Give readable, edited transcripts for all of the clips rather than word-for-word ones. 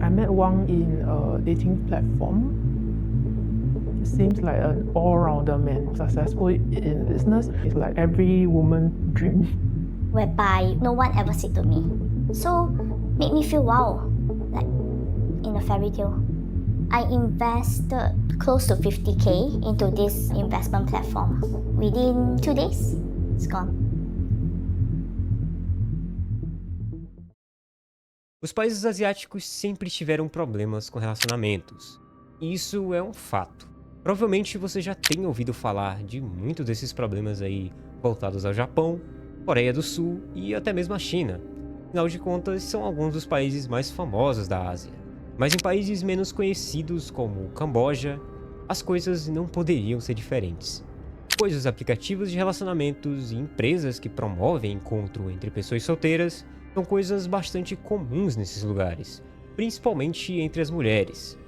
I met Wang in a dating platform. Seems like an all-rounder man, successful in business. It's like every woman's dream. Whereby no one ever said to me. So, made me feel wow, like in a fairy tale. I invested close to 50k into this investment platform. Within 2 days, it's gone. Os países asiáticos sempre tiveram problemas com relacionamentos. E isso é um fato. Provavelmente você já tem ouvido falar de muitos desses problemas aí voltados ao Japão, Coreia do Sul e até mesmo a China. Afinal de contas, são alguns dos países mais famosos da Ásia. Mas em países menos conhecidos, como o Camboja, as coisas não poderiam ser diferentes. Pois os aplicativos de relacionamentos e empresas que promovem encontro entre pessoas solteiras são coisas bastante comuns nesses lugares, principalmente entre as mulheres.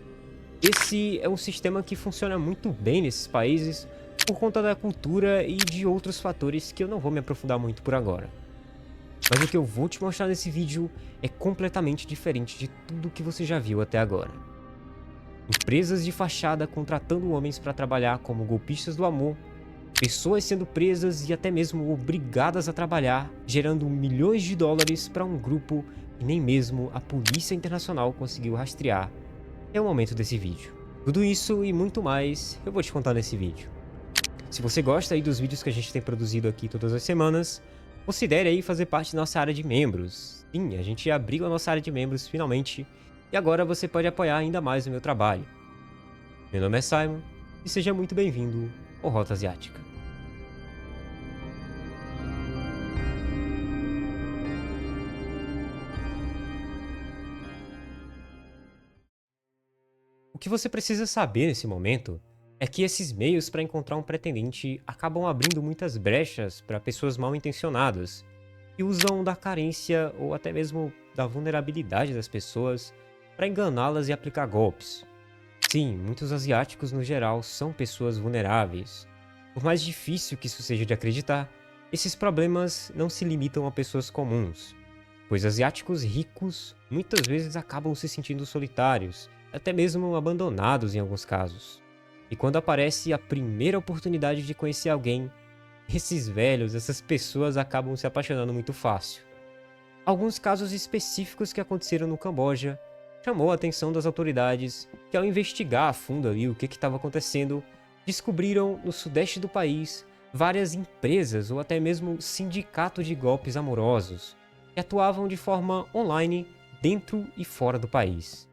Esse é um sistema que funciona muito bem nesses países por conta da cultura e de outros fatores que eu não vou me aprofundar muito por agora. Mas o que eu vou te mostrar nesse vídeo é completamente diferente de tudo que você já viu até agora. Empresas de fachada contratando homens para trabalhar como golpistas do amor, pessoas sendo presas e até mesmo obrigadas a trabalhar, gerando milhões de dólares para um grupo que nem mesmo a Polícia Internacional conseguiu rastrear até o momento desse vídeo. Tudo isso e muito mais eu vou te contar nesse vídeo. Se você gosta aí dos vídeos que a gente tem produzido aqui todas as semanas, considere aí fazer parte da nossa área de membros. Sim, a gente abriu a nossa área de membros finalmente, e agora você pode apoiar ainda mais o meu trabalho. Meu nome é Simon, e seja muito bem-vindo ao Rota Asiática. O que você precisa saber nesse momento é que esses meios para encontrar um pretendente acabam abrindo muitas brechas para pessoas mal intencionadas que usam da carência ou até mesmo da vulnerabilidade das pessoas para enganá-las e aplicar golpes. Sim, muitos asiáticos no geral são pessoas vulneráveis. Por mais difícil que isso seja de acreditar, esses problemas não se limitam a pessoas comuns, pois asiáticos ricos muitas vezes acabam se sentindo solitários, até mesmo abandonados em alguns casos. E quando aparece a primeira oportunidade de conhecer alguém, esses velhos, essas pessoas acabam se apaixonando muito fácil. Alguns casos específicos que aconteceram no Camboja chamou a atenção das autoridades que, ao investigar a fundo ali o que estava acontecendo, descobriram no sudeste do país várias empresas ou até mesmo sindicato de golpes amorosos que atuavam de forma online dentro e fora do país.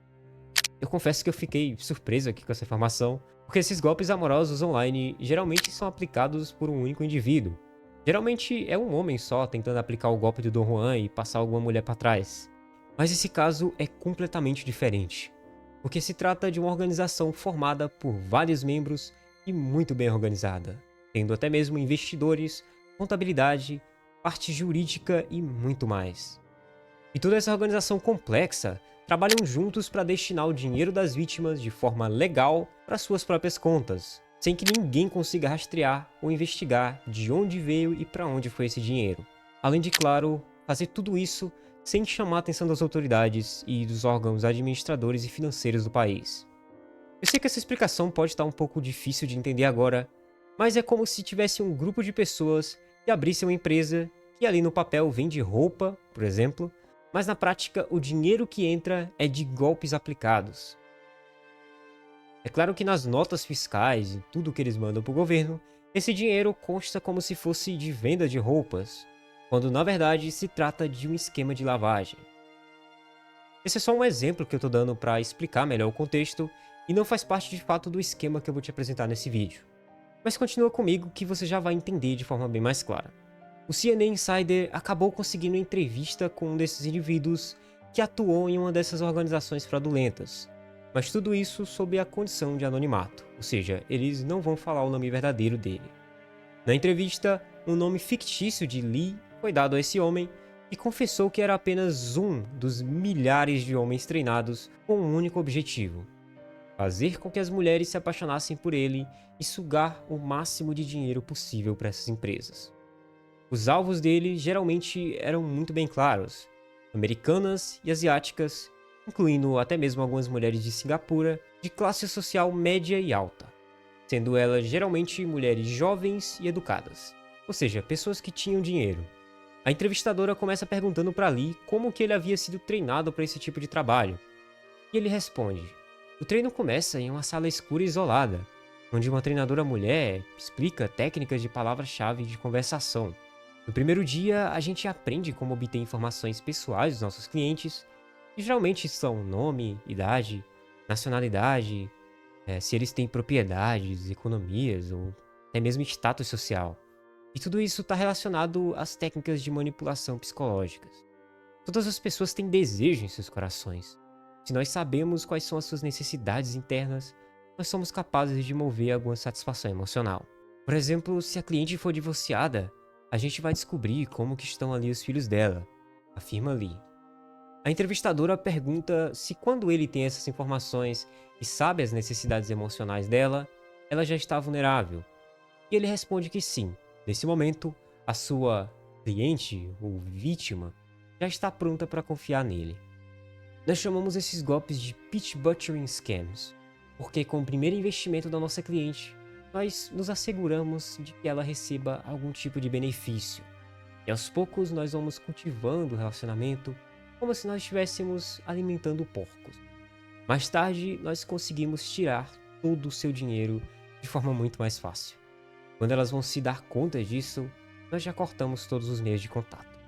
Eu confesso que eu fiquei surpreso aqui com essa informação, porque esses golpes amorosos online geralmente são aplicados por um único indivíduo. Geralmente é um homem só tentando aplicar o golpe do Dom Juan e passar alguma mulher para trás. Mas esse caso é completamente diferente, porque se trata de uma organização formada por vários membros e muito bem organizada, tendo até mesmo investidores, contabilidade, parte jurídica e muito mais. E toda essa organização complexa trabalham juntos para destinar o dinheiro das vítimas de forma legal para suas próprias contas, sem que ninguém consiga rastrear ou investigar de onde veio e para onde foi esse dinheiro. Além de, claro, fazer tudo isso sem chamar a atenção das autoridades e dos órgãos administradores e financeiros do país. Eu sei que essa explicação pode estar um pouco difícil de entender agora, mas é como se tivesse um grupo de pessoas que abrisse uma empresa que ali no papel vende roupa, por exemplo, mas na prática o dinheiro que entra é de golpes aplicados. É claro que nas notas fiscais e tudo que eles mandam para o governo, esse dinheiro consta como se fosse de venda de roupas, quando na verdade se trata de um esquema de lavagem. Esse é só um exemplo que eu estou dando para explicar melhor o contexto e não faz parte de fato do esquema que eu vou te apresentar nesse vídeo. Mas continua comigo que você já vai entender de forma bem mais clara. O CNN Insider acabou conseguindo uma entrevista com um desses indivíduos que atuou em uma dessas organizações fraudulentas, mas tudo isso sob a condição de anonimato, ou seja, eles não vão falar o nome verdadeiro dele. Na entrevista, um nome fictício de Lee foi dado a esse homem e confessou que era apenas um dos milhares de homens treinados com um único objetivo: fazer com que as mulheres se apaixonassem por ele e sugar o máximo de dinheiro possível para essas empresas. Os alvos dele geralmente eram muito bem claros: americanas e asiáticas, incluindo até mesmo algumas mulheres de Singapura, de classe social média e alta, sendo elas geralmente mulheres jovens e educadas, ou seja, pessoas que tinham dinheiro. A entrevistadora começa perguntando para Lee como que ele havia sido treinado para esse tipo de trabalho, e ele responde: o treino começa em uma sala escura e isolada, onde uma treinadora mulher explica técnicas de palavra-chave de conversação. No primeiro dia, a gente aprende como obter informações pessoais dos nossos clientes, que geralmente são nome, idade, nacionalidade, se eles têm propriedades, economias ou até mesmo status social. E tudo isso está relacionado às técnicas de manipulação psicológicas. Todas as pessoas têm desejo em seus corações. Se nós sabemos quais são as suas necessidades internas, nós somos capazes de mover alguma satisfação emocional. Por exemplo, se a cliente for divorciada, a gente vai descobrir como que estão ali os filhos dela, afirma Lee. A entrevistadora pergunta se quando ele tem essas informações e sabe as necessidades emocionais dela, ela já está vulnerável. E ele responde que sim. Nesse momento, a sua cliente ou vítima já está pronta para confiar nele. Nós chamamos esses golpes de pitch butchering scams, porque com o primeiro investimento da nossa cliente, nós nos asseguramos de que ela receba algum tipo de benefício. E aos poucos nós vamos cultivando o relacionamento como se nós estivéssemos alimentando porcos. Mais tarde, nós conseguimos tirar todo o seu dinheiro de forma muito mais fácil. Quando elas vão se dar conta disso, nós já cortamos todos os meios de contato.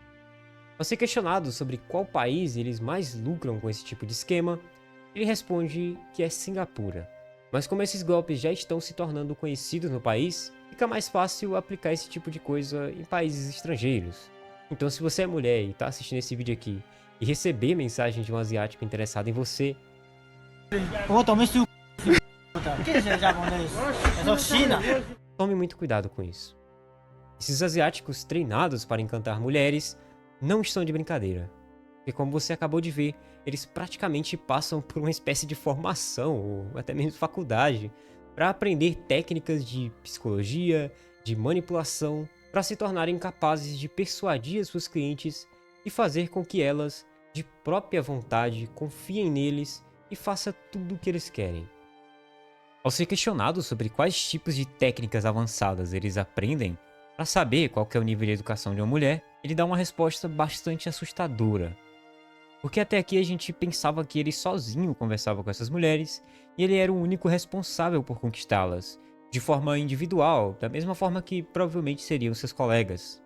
Ao ser questionado sobre qual país eles mais lucram com esse tipo de esquema, ele responde que é Singapura. Mas como esses golpes já estão se tornando conhecidos no país, fica mais fácil aplicar esse tipo de coisa em países estrangeiros. Então se você é mulher e está assistindo esse vídeo aqui e receber mensagem de um asiático interessado em você, tome muito cuidado com isso. Esses asiáticos treinados para encantar mulheres não estão de brincadeira. Porque como você acabou de ver, eles praticamente passam por uma espécie de formação, ou até mesmo faculdade, para aprender técnicas de psicologia, de manipulação, para se tornarem capazes de persuadir as suas clientes e fazer com que elas, de própria vontade, confiem neles e façam tudo o que eles querem. Ao ser questionado sobre quais tipos de técnicas avançadas eles aprendem para saber qual que é o nível de educação de uma mulher, ele dá uma resposta bastante assustadora. Porque até aqui a gente pensava que ele sozinho conversava com essas mulheres e ele era o único responsável por conquistá-las, de forma individual, da mesma forma que provavelmente seriam seus colegas.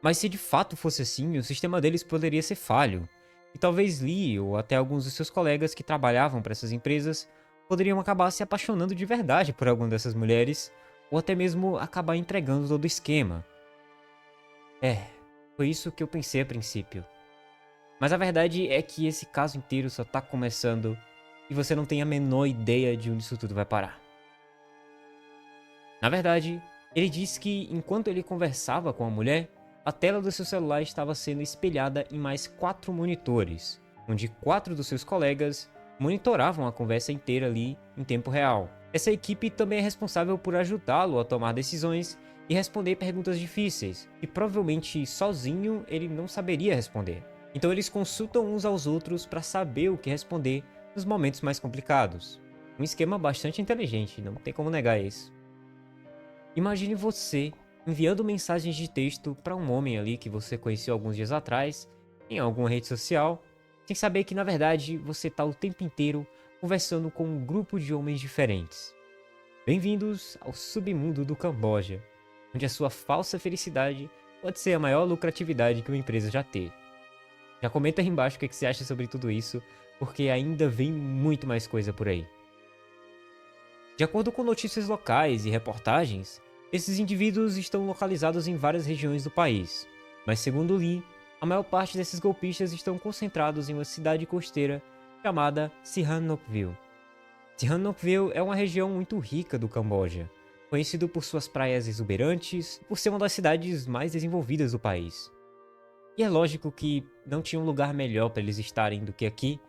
Mas se de fato fosse assim, o sistema deles poderia ser falho, e talvez Lee ou até alguns dos seus colegas que trabalhavam para essas empresas poderiam acabar se apaixonando de verdade por alguma dessas mulheres, ou até mesmo acabar entregando todo o esquema. Foi isso que eu pensei a princípio. Mas a verdade é que esse caso inteiro só tá começando e você não tem a menor ideia de onde isso tudo vai parar. Na verdade, ele disse que enquanto ele conversava com a mulher, a tela do seu celular estava sendo espelhada em mais 4 monitores, onde 4 dos seus colegas monitoravam a conversa inteira ali em tempo real. Essa equipe também é responsável por ajudá-lo a tomar decisões e responder perguntas difíceis, que provavelmente sozinho ele não saberia responder. Então eles consultam uns aos outros para saber o que responder nos momentos mais complicados. Um esquema bastante inteligente, não tem como negar isso. Imagine você enviando mensagens de texto para um homem ali que você conheceu alguns dias atrás, em alguma rede social, sem saber que na verdade você está o tempo inteiro conversando com um grupo de homens diferentes. Bem-vindos ao submundo do Camboja, onde a sua falsa felicidade pode ser a maior lucratividade que uma empresa já teve. Já comenta aí embaixo o que você acha sobre tudo isso, porque ainda vem muito mais coisa por aí. De acordo com notícias locais e reportagens, esses indivíduos estão localizados em várias regiões do país, mas segundo Lee, a maior parte desses golpistas estão concentrados em uma cidade costeira chamada Sihanoukville. Sihanoukville é uma região muito rica do Camboja, conhecido por suas praias exuberantes e por ser uma das cidades mais desenvolvidas do país. E é lógico que não tinha um lugar melhor para eles estarem do que aqui,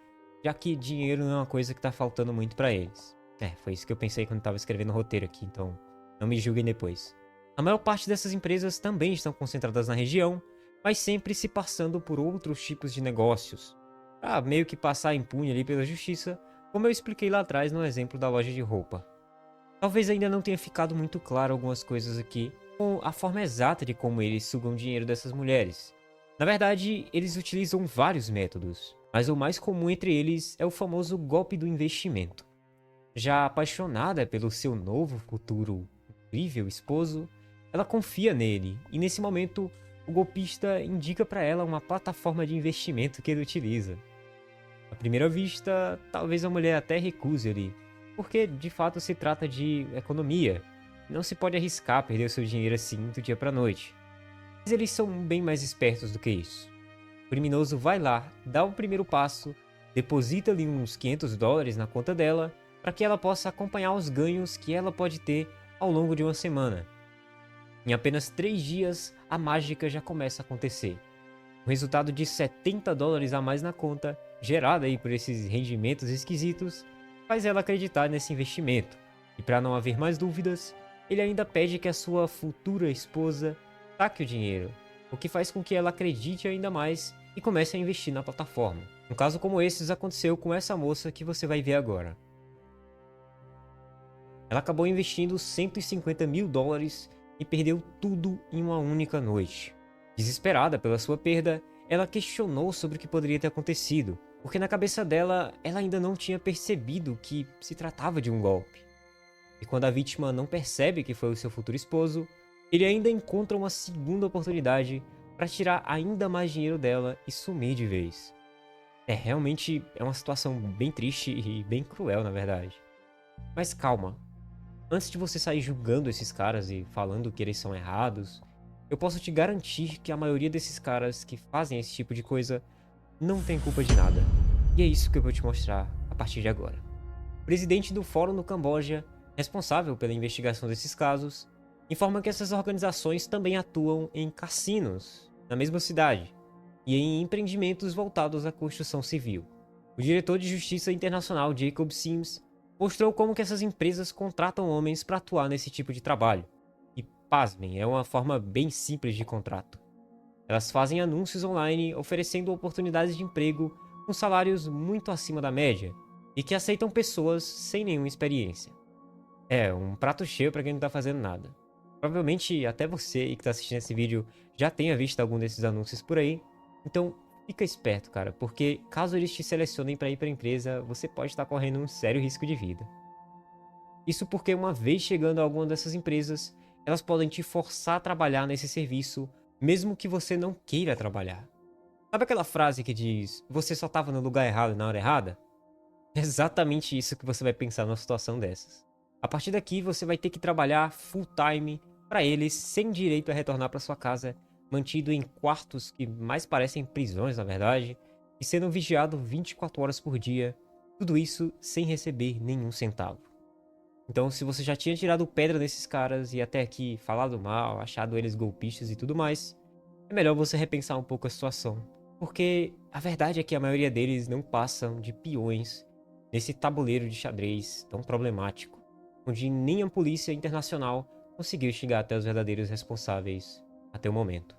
já que dinheiro não é uma coisa que está faltando muito para eles. Foi isso que eu pensei quando estava escrevendo o roteiro aqui, então não me julguem depois. A maior parte dessas empresas também estão concentradas na região, mas sempre se passando por outros tipos de negócios. pra meio que passar impune ali pela justiça, como eu expliquei lá atrás no exemplo da loja de roupa. Talvez ainda não tenha ficado muito claro algumas coisas aqui, com a forma exata de como eles sugam dinheiro dessas mulheres. Na verdade, eles utilizam vários métodos, mas o mais comum entre eles é o famoso golpe do investimento. Já apaixonada pelo seu novo futuro incrível esposo, ela confia nele e nesse momento o golpista indica para ela uma plataforma de investimento que ele utiliza. À primeira vista, talvez a mulher até recuse ali, porque de fato se trata de economia. Não se pode arriscar perder o seu dinheiro assim do dia para noite. Mas eles são bem mais espertos do que isso. O criminoso vai lá, dá o primeiro passo, deposita ali uns $500 na conta dela, para que ela possa acompanhar os ganhos que ela pode ter ao longo de uma semana. Em apenas 3 dias, a mágica já começa a acontecer. O resultado de $70 a mais na conta, gerado aí por esses rendimentos esquisitos, faz ela acreditar nesse investimento. E para não haver mais dúvidas, ele ainda pede que a sua futura esposa saque o dinheiro, o que faz com que ela acredite ainda mais e comece a investir na plataforma. Um caso como esse aconteceu com essa moça que você vai ver agora. Ela acabou investindo $150 mil e perdeu tudo em uma única noite. Desesperada pela sua perda, ela questionou sobre o que poderia ter acontecido, porque na cabeça dela, ela ainda não tinha percebido que se tratava de um golpe. E quando a vítima não percebe que foi o seu futuro esposo, ele ainda encontra uma segunda oportunidade para tirar ainda mais dinheiro dela e sumir de vez. Realmente é uma situação bem triste e bem cruel, na verdade. Mas calma. Antes de você sair julgando esses caras e falando que eles são errados, eu posso te garantir que a maioria desses caras que fazem esse tipo de coisa não tem culpa de nada. E é isso que eu vou te mostrar a partir de agora. O presidente do Fórum no Camboja, responsável pela investigação desses casos, informa que essas organizações também atuam em cassinos, na mesma cidade, e em empreendimentos voltados à construção civil. O diretor de Justiça Internacional, Jacob Sims, mostrou como que essas empresas contratam homens para atuar nesse tipo de trabalho. E, pasmem, é uma forma bem simples de contrato. Elas fazem anúncios online oferecendo oportunidades de emprego com salários muito acima da média e que aceitam pessoas sem nenhuma experiência. Um prato cheio para quem não está fazendo nada. Provavelmente até você que está assistindo esse vídeo já tenha visto algum desses anúncios por aí. Então fica esperto, cara, porque caso eles te selecionem para ir para a empresa, você pode estar correndo um sério risco de vida. Isso porque uma vez chegando a alguma dessas empresas, elas podem te forçar a trabalhar nesse serviço, mesmo que você não queira trabalhar. Sabe aquela frase que diz, você só estava no lugar errado na hora errada? É exatamente isso que você vai pensar numa situação dessas. A partir daqui, você vai ter que trabalhar full time para eles, sem direito a retornar para sua casa, mantido em quartos que mais parecem prisões, na verdade, e sendo vigiado 24 horas por dia, tudo isso sem receber nenhum centavo. Então, se você já tinha tirado pedra nesses caras e até aqui falado mal, achado eles golpistas e tudo mais, é melhor você repensar um pouco a situação, porque a verdade é que a maioria deles não passam de peões nesse tabuleiro de xadrez tão problemático, onde nem a polícia internacional conseguiu chegar até os verdadeiros responsáveis até o momento.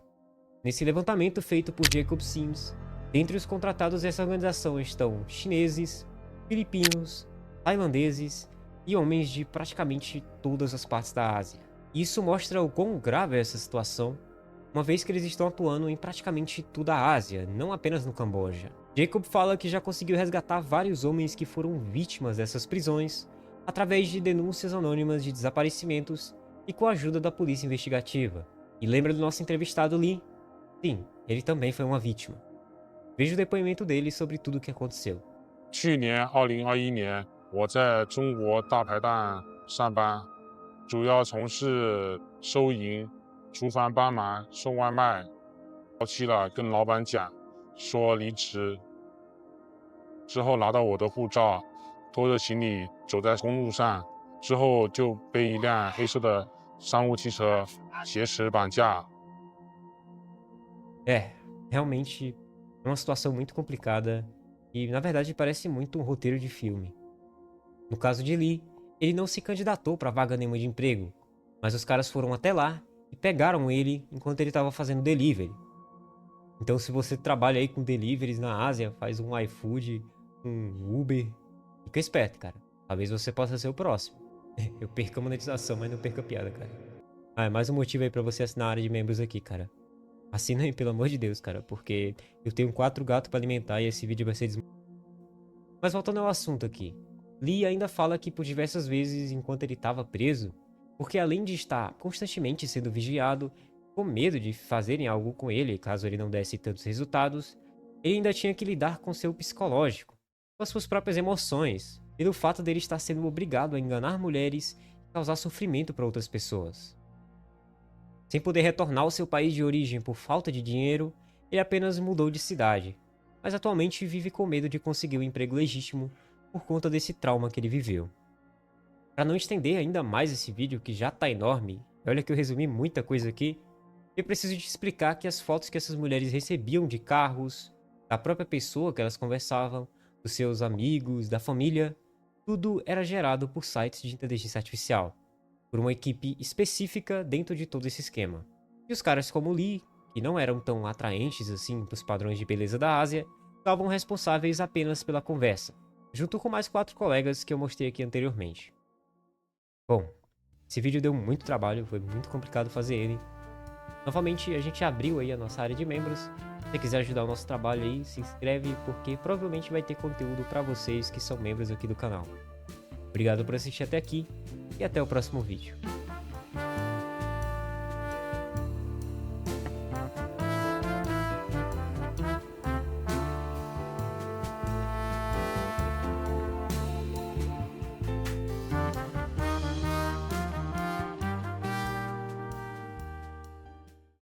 Nesse levantamento feito por Jacob Sims, dentre os contratados dessa organização estão chineses, filipinos, tailandeses e homens de praticamente todas as partes da Ásia. Isso mostra o quão grave é essa situação, uma vez que eles estão atuando em praticamente toda a Ásia, não apenas no Camboja. Jacob fala que já conseguiu resgatar vários homens que foram vítimas dessas prisões através de denúncias anônimas de desaparecimentos e com a ajuda da polícia investigativa. E lembra do nosso entrevistado Lee? Sim, ele também foi uma vítima. Veja o depoimento dele sobre tudo o que aconteceu. 去年2021年，我在中国大排档上班，主要从事收银、厨房帮忙、送外卖。到期了，跟老板讲说离职，之后拿到我的护照，拖着行李走在公路上，之后就被一辆黑色的商务汽车挟持绑架。 Realmente é uma situação muito complicada e, na verdade, parece muito um roteiro de filme. No caso de Lee, ele não se candidatou para vaga nenhuma de emprego, mas os caras foram até lá e pegaram ele enquanto ele estava fazendo delivery. Então, se você trabalha aí com deliveries na Ásia, faz um iFood, um Uber, fica esperto, cara. Talvez você possa ser o próximo. Eu perco a monetização, mas não perco a piada, cara. É mais um motivo aí pra você assinar a área de membros aqui, cara. Assina aí, pelo amor de Deus, cara, porque eu tenho 4 gatos pra alimentar e esse vídeo vai ser Mas voltando ao assunto aqui. Lee ainda fala que por diversas vezes, enquanto ele estava preso, porque além de estar constantemente sendo vigiado, com medo de fazerem algo com ele caso ele não desse tantos resultados, ele ainda tinha que lidar com seu psicológico, com as suas próprias emoções, pelo fato dele estar sendo obrigado a enganar mulheres e causar sofrimento para outras pessoas. Sem poder retornar ao seu país de origem por falta de dinheiro, ele apenas mudou de cidade, mas atualmente vive com medo de conseguir um emprego legítimo por conta desse trauma que ele viveu. Para não estender ainda mais esse vídeo que já tá enorme, olha que eu resumi muita coisa aqui, eu preciso te explicar que as fotos que essas mulheres recebiam de carros, da própria pessoa que elas conversavam, dos seus amigos, da família, tudo era gerado por sites de inteligência artificial, por uma equipe específica dentro de todo esse esquema. E os caras como Lee, que não eram tão atraentes assim para os padrões de beleza da Ásia, estavam responsáveis apenas pela conversa, junto com mais 4 colegas que eu mostrei aqui anteriormente. Bom, esse vídeo deu muito trabalho, foi muito complicado fazer ele. Novamente, a gente abriu aí a nossa área de membros. Se você quiser ajudar o nosso trabalho aí, se inscreve, porque provavelmente vai ter conteúdo para vocês que são membros aqui do canal. Obrigado por assistir até aqui e até o próximo vídeo.